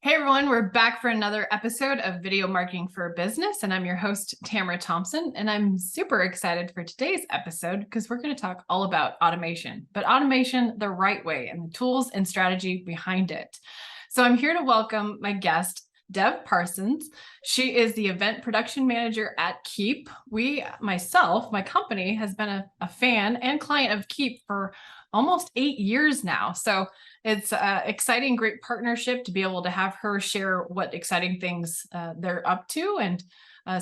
Hey everyone, we're back for another episode of Video Marketing for Business, and I'm your host, Tamara Thompson, and I'm super excited for today's episode because we're going to talk all about automation, but automation the right way and the tools and strategy behind it. So I'm here to welcome my guest, Parsons. She is the event production manager at Keap. My company has been a fan and client of Keap for almost 8 years now. So it's an exciting, great partnership to be able to have her share what exciting things they're up to and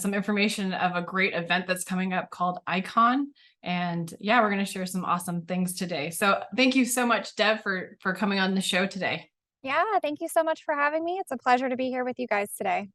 some information of a great event that's coming up called Icon. And yeah, we're going to share some awesome things today. So thank you so much, Dev, for coming on the show today. Yeah, thank you so much for having me. It's a pleasure to be here with you guys today.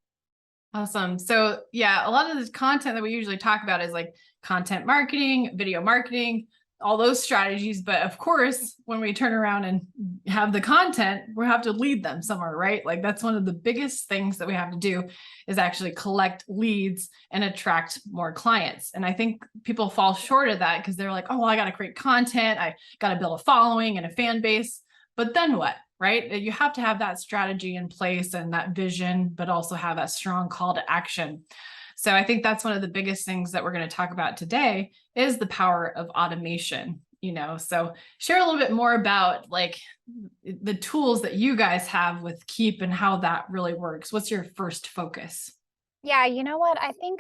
Awesome. So yeah, a lot of the content that we usually talk about is like content marketing, video marketing, all those strategies. But of course, when we turn around and have the content, we have to lead them somewhere, right? Like that's one of the biggest things that we have to do is actually collect leads and attract more clients. And I think people fall short of that because they're like, oh, well, I got to create content. I got to build a following and a fan base. But then what? Right? You have to have that strategy in place and that vision, but also have a strong call to action. So I think that's one of the biggest things that we're going to talk about today is the power of automation. So share a little bit more about like the tools that you guys have with Keap and how that really works. What's your first focus? Yeah, you know what? I think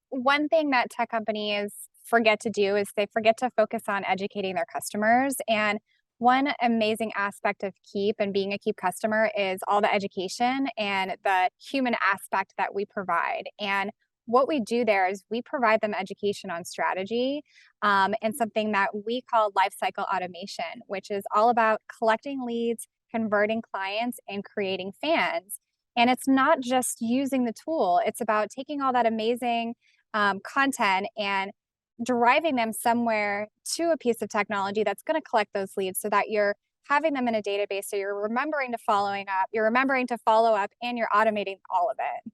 one thing that tech companies forget to do is they forget to focus on educating their customers. And one amazing aspect of Keap and being a Keap customer is all the education and the human aspect that we provide. And what we do there is we provide them education on strategy and something that we call lifecycle automation, which is all about collecting leads, converting clients, and creating fans. And it's not just using the tool, it's about taking all that amazing content and driving them somewhere to a piece of technology that's going to collect those leads so that you're having them in a database. So you're remembering to you're remembering to follow up, and you're automating all of it.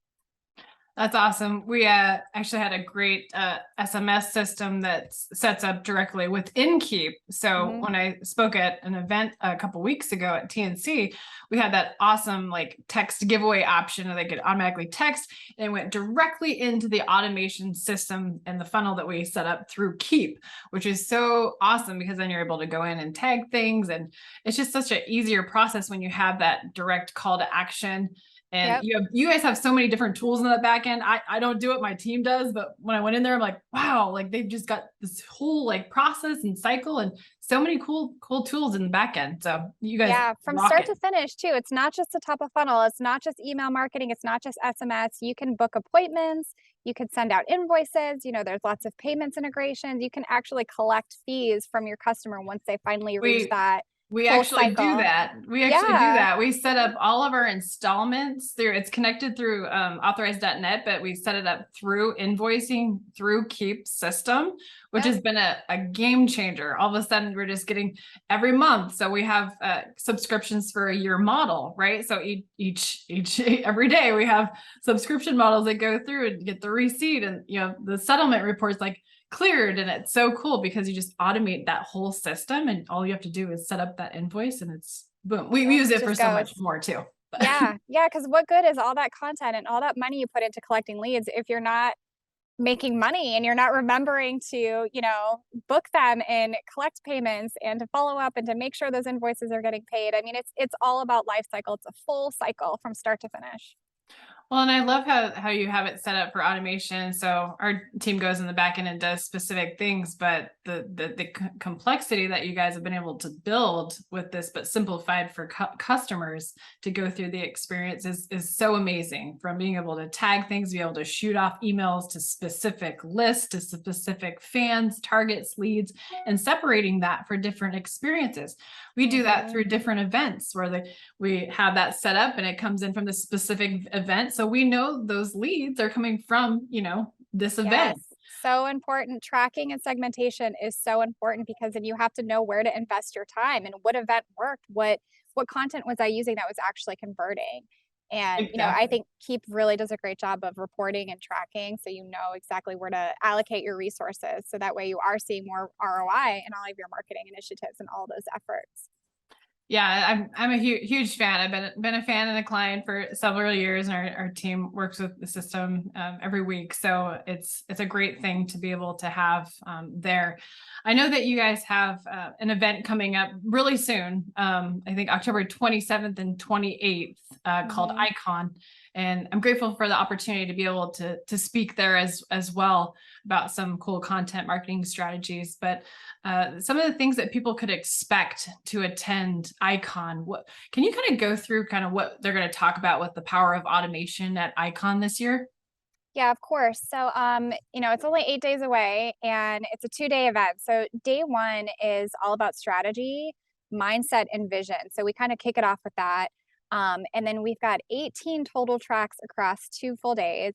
That's awesome. We actually had a great SMS system that sets up directly within Keap. So Mhm. when I spoke at an event a couple weeks ago at TNC, we had that awesome like text giveaway option that they could automatically text, and it went directly into the automation system and the funnel that we set up through Keap, which is so awesome because then you're able to go in and tag things, and it's just such an easier process when you have that direct call to action. And Yep. you guys have so many different tools in the back end. I don't do it, my team does, but when I went in there, I'm like, wow, like they've just got this whole like process and cycle and so many cool tools in the back end. So you guys Yeah, from rock start it. to finish too. It's not just the top of funnel. It's not just email marketing. It's not just SMS. You can book appointments. You can send out invoices. There's lots of payments integrations. You can actually collect fees from your customer once they finally reach We that We full actually do cycle. that. We actually do Yeah. that. We set up all of our installments through, it's connected through authorized.net, but we set it up through invoicing through Keap system, which Yep. has been a game changer. All of a sudden, we're just getting every month. So we have subscriptions for a year model, right? So every day we have subscription models that go through and get the receipt, and the settlement reports like cleared. And it's so cool because you just automate that whole system, and all you have to do is set up that invoice and it's boom. We Yep. use It it for just so much goes. more too. Yeah. Yeah. Because what good is all that content and all that money you put into collecting leads if you're not making money and you're not remembering to, book them and collect payments and to follow up and to make sure those invoices are getting paid. I mean, it's all about life cycle. It's a full cycle from start to finish. Well, and I love how you have it set up for automation. So our team goes in the back end and does specific things, but the complexity that you guys have been able to build with this, but simplified for customers to go through the experience is so amazing. From being able to tag things, be able to shoot off emails to specific lists, to specific fans, targets, leads, and separating that for different experiences. We do that Hmm. through different events where we have that set up and it comes in from the specific event. So we know those leads are coming from, this Yes. event. So important. Tracking and segmentation is so important because then you have to know where to invest your time and what event worked, what content was I using that was actually converting. And I Exactly. think Keep really does a great job of reporting and tracking so you know exactly where to allocate your resources. So that way you are seeing more ROI in all of your marketing initiatives and all those efforts. Yeah, I'm a huge fan. I've been a fan and a client for several years, and our team works with the system every week. So it's a great thing to be able to have there. I know that you guys have an event coming up really soon. I think October 27th and 28th, called Mhm. Icon. And I'm grateful for the opportunity to be able to speak there as well about some cool content marketing strategies. But some of the things that people could expect to attend Icon. What can you kind of go through kind of what they're going to talk about with the power of automation at Icon this year? Yeah, of course. So, it's only 8 days away and it's a 2-day event. So, day one is all about strategy, mindset, and vision. So, we kind of kick it off with that. And then we've got 18 total tracks across 2 full days.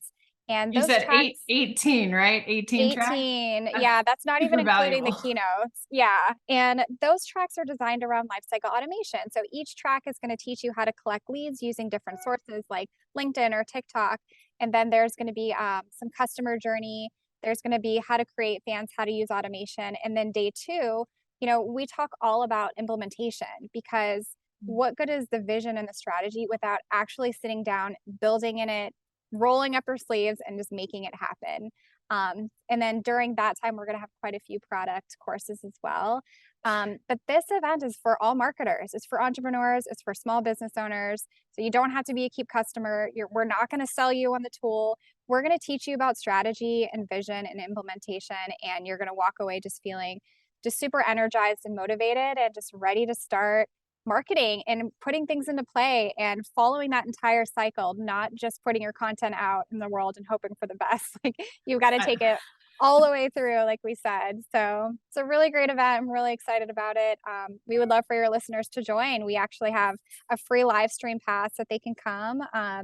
And You those said tracks 18, right? 18 tracks. 18. That's Yeah, that's not even super including the valuable. keynotes. Yeah. And those tracks are designed around lifecycle automation. So each track is going to teach you how to collect leads using different sources like LinkedIn or TikTok. And then there's going to be some customer journey. There's going to be how to create fans, how to use automation. And then day two, we talk all about implementation because what good is the vision and the strategy without actually sitting down, building in it, rolling up your sleeves, and just making it happen? And then during that time, we're going to have quite a few product courses as well. But this event is for all marketers. It's for entrepreneurs. It's for small business owners. So you don't have to be a Keap customer. We're not going to sell you on the tool. We're going to teach you about strategy and vision and implementation. And you're going to walk away just feeling just super energized and motivated and just ready to start marketing and putting things into play and following that entire cycle, not just putting your content out in the world and hoping for the best. Like you've got to I- take it all the way through, like we said. So it's a really great event. I'm really excited about it. We would love for your listeners to join. We actually have a free live stream pass that they can come. I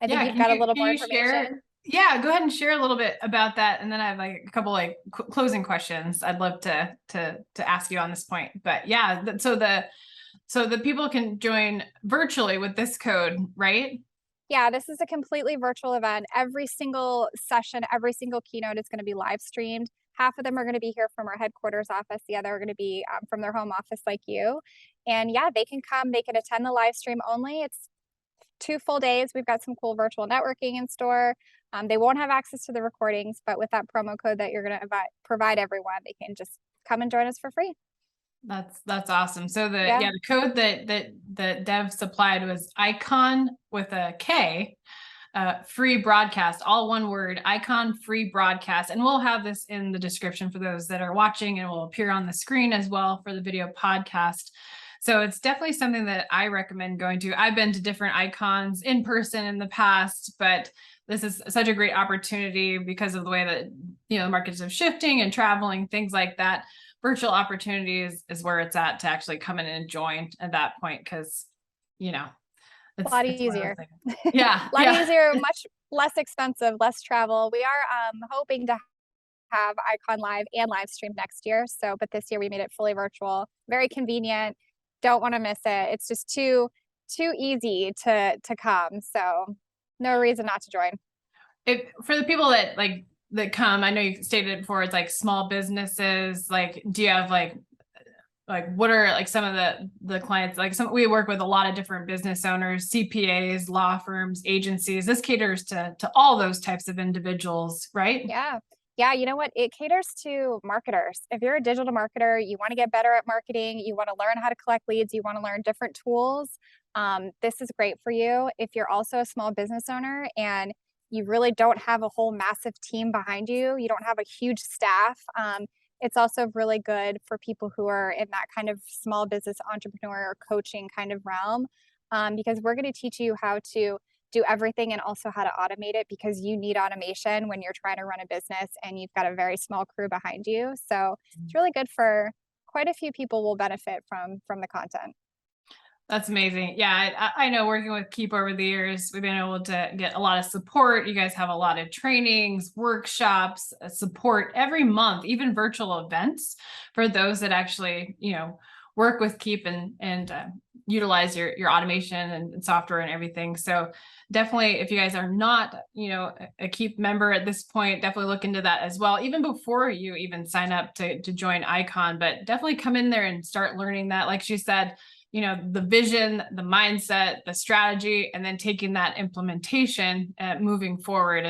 think Yeah, you've got a little can more you information. share? Yeah, go ahead and share a little bit about that, and then I have like a couple like closing questions I'd love to ask you on this point. But yeah, so the people can join virtually with this code, right? Yeah, this is a completely virtual event. Every single session, every single keynote is going to be live streamed. Half of them are going to be here from our headquarters office. The other are going to be from their home office, like you. And yeah, they can come, they can attend the live stream only. It's 2 full days. We've got some cool virtual networking in store. They won't have access to the recordings, but with that promo code that you're going to provide everyone, they can just come and join us for free. That's awesome. So Yeah. the code that Dev supplied was icon with a K, free broadcast, all one word, icon free broadcast. And we'll have this in the description for those that are watching, and it will appear on the screen as well for the video podcast. So it's definitely something that I recommend going to. I've been to different icons in person in the past, but this is such a great opportunity because of the way that, the markets are shifting and traveling, things like that. Virtual opportunities is where it's at to actually come in and join at that point. Cause you know, A lot it's one of those easier. things. Yeah. A lot Yeah. easier, much less expensive, less travel. We are hoping to have Icon Live and live stream next year. So, but this year we made it fully virtual, very convenient. Don't want to miss it. It's just too easy to come. So, no reason not to join. If for the people that that come, I know you stated it before, it's like small businesses, like, do you have like what are like some of the clients, like we work with a lot of different business owners, CPAs, law firms, agencies. This caters to all those types of individuals, right? Yeah. Yeah, you know what? It caters to marketers. If you're a digital marketer, you want to get better at marketing, you want to learn how to collect leads, you want to learn different tools, this is great for you. If you're also a small business owner and you really don't have a whole massive team behind you, you don't have a huge staff, it's also really good for people who are in that kind of small business entrepreneur or coaching kind of realm, because we're going to teach you how to do everything and also how to automate it because you need automation when you're trying to run a business and you've got a very small crew behind you. So it's really good for quite a few people will benefit from the content. That's amazing. Yeah, I know working with Keap over the years, we've been able to get a lot of support. You guys have a lot of trainings, workshops, support every month, even virtual events for those that actually, work with Keap and utilize your automation and software and everything. So definitely, if you guys are not, a Keap member at this point, definitely look into that as well, even before you even sign up to join Icon. But definitely come in there and start learning that. Like she said, the vision, the mindset, the strategy, and then taking that implementation moving forward.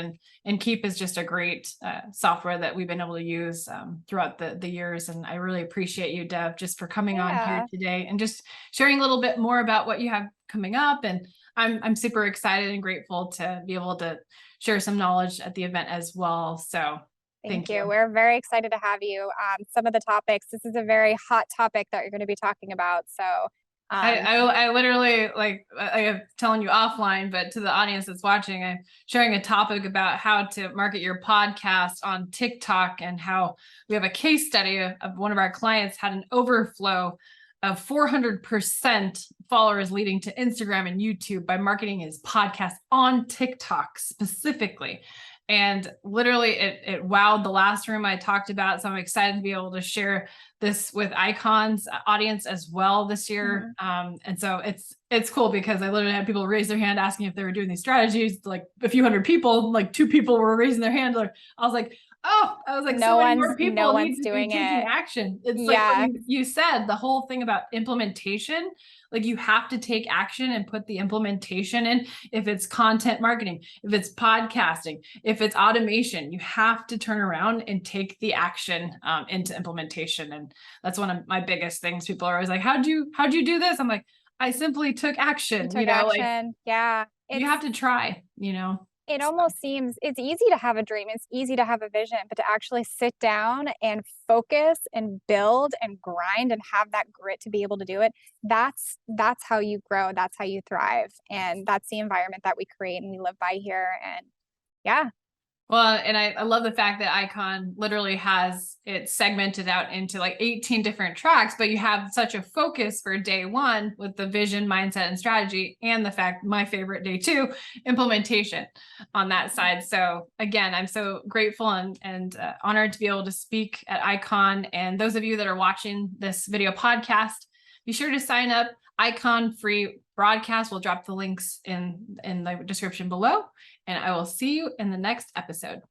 And Keap is just a great software that we've been able to use throughout the years. And I really appreciate you, Dev, just for coming on here today and just sharing a little bit more about what you have coming up. And I'm super excited and grateful to be able to share some knowledge at the event as well. So thank you. We're very excited to have you. Some of the topics, this is a very hot topic that you're going to be talking about. So I literally, like I am telling you offline, but to the audience that's watching, I'm sharing a topic about how to market your podcast on TikTok, and how we have a case study of one of our clients had an overflow of 400% followers leading to Instagram and YouTube by marketing his podcast on TikTok specifically. And literally it wowed the last room I talked about. So I'm excited to be able to share this with Icon's audience as well this year. And so it's cool because I literally had people raise their hand asking if they were doing these strategies, like a few hundred people, like 2 people were raising their hand. Like, I was like, no so many more people no need one's to doing be taking it. action. It's like what you said, the whole thing about implementation, like you have to take action and put the implementation in. If it's content marketing, if it's podcasting, if it's automation, you have to turn around and take the action into implementation. And that's one of my biggest things. People are always like, how'd you do this? I'm like, I simply took action. You have to try, It almost seems it's easy to have a dream. It's easy to have a vision, but to actually sit down and focus and build and grind and have that grit to be able to do it. That's how you grow. That's how you thrive. And that's the environment that we create and we live by here. And yeah. Well, and I love the fact that Icon literally has it segmented out into like 18 different tracks, but you have such a focus for day 1 with the vision, mindset, and strategy, and the fact, my favorite, day 2, implementation on that side. So again, I'm so grateful and honored to be able to speak at Icon. And those of you that are watching this video podcast, be sure to sign up. Icon free broadcast. We'll drop the links in the description below, and I will see you in the next episode.